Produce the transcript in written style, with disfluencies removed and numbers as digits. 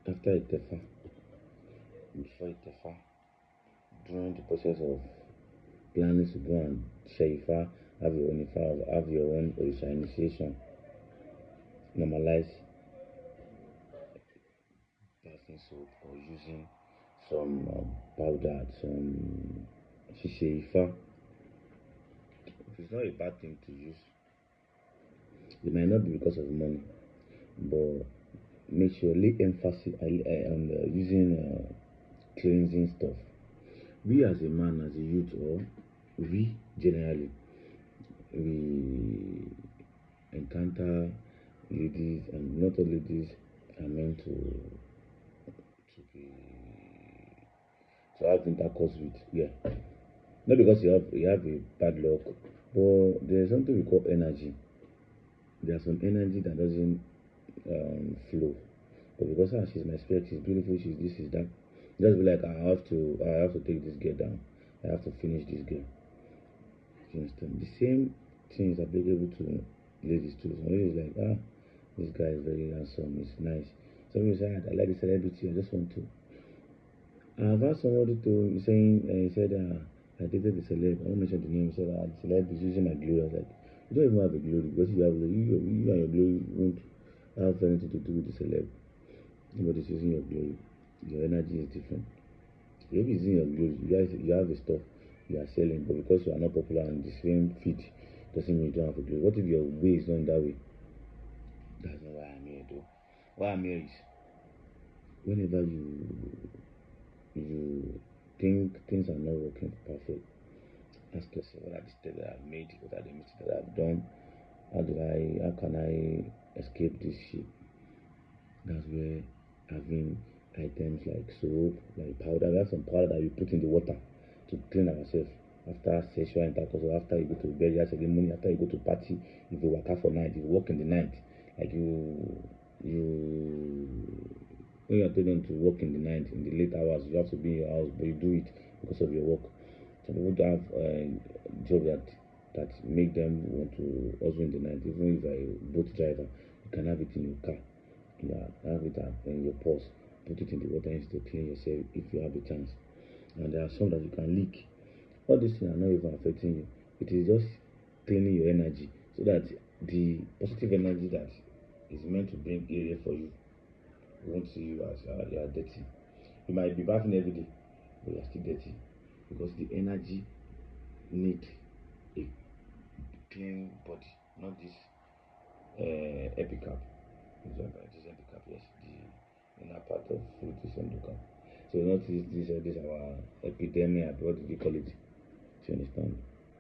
After Itefa, before Itefa, during the process of planning to go and Shaifa, have your own Ifa, have your own ORISA initiation, normalize bathing soap or using some powder, some Ifa. It's not a bad thing to use. It might not be because of money, but make sure lay emphasis on using cleansing stuff. We as a man, as a youth, or we generally, we encounter ladies, and not all ladies are meant be to have intercourse with. Yeah, not because you have a bad luck, but there's something we call energy. There's some energy that doesn't flow. But because she's my spec, she's beautiful, she's this, she's that. Just be like, I have to take this girl down. I have to finish this girl. You understand? The same thing is applicable to ladies too. Some ladies like, this guy is very handsome, it's nice. Some people say, I like the celebrity, I just want to. I've had somebody to saying, he said, I dated the celeb. I won't mention the name. He said, the celeb is using my glory. I was like, you don't even have a glory because you and your glory won't have anything to do with the celeb. Nobody's using your glory. Your energy is different. If it's in your glory, you have a stuff you are selling, but because you are not popular in the same feed, doesn't mean you don't have a glory. What if your way is not in that way? That's not why I'm here, though. Why I'm here is whenever you think things are not working perfect, ask yourself, what are the steps that I've made, what are the mistakes that I've done, how can I escape this shit? That's where having items like soap, like powder, we have some powder that we put in the water to clean ourselves after sexual intercourse, or after you go to burial ceremony, after you go to party, if you work out for night, if you work in the night, like you when you are told to work in the night, in the late hours, you have to be in your house, but you do it because of your work. Some people don't have a job that make them want to hustle in the night. Even if you're a boat driver, you can have it in your car. Yeah, have it in your purse. Put it in the water instead to clean yourself if you have a chance. And there are some that you can leak. All these things are not even affecting you. It is just cleaning your energy so that the positive energy that is meant to bring area for you won't see you as you are dirty. You might be bathing every day, but you are still dirty because the energy need a clean body, not this epicap. This epicap, yes, the inner part of fruit is endocarp. So not this our epidemic. What did you call it? Do you understand?